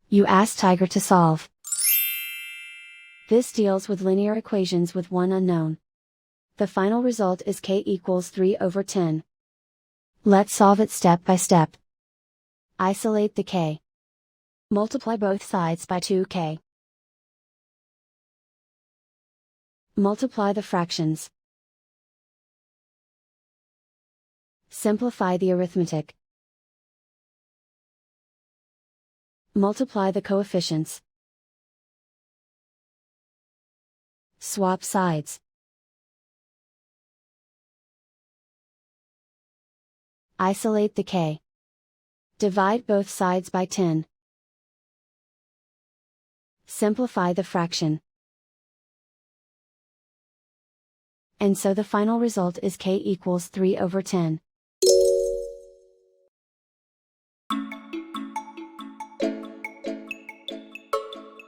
You ask Tiger to solve. This deals with linear equations with one unknown. The final result is k equals 3 over 10. Let's solve it step by step. Isolate the k. Multiply both sides by 2k. Multiply the fractions. Simplify the arithmetic. Multiply the coefficients. Swap sides. Isolate the k. Divide both sides by 10. Simplify the fraction. And so the final result is k equals 3 over 10.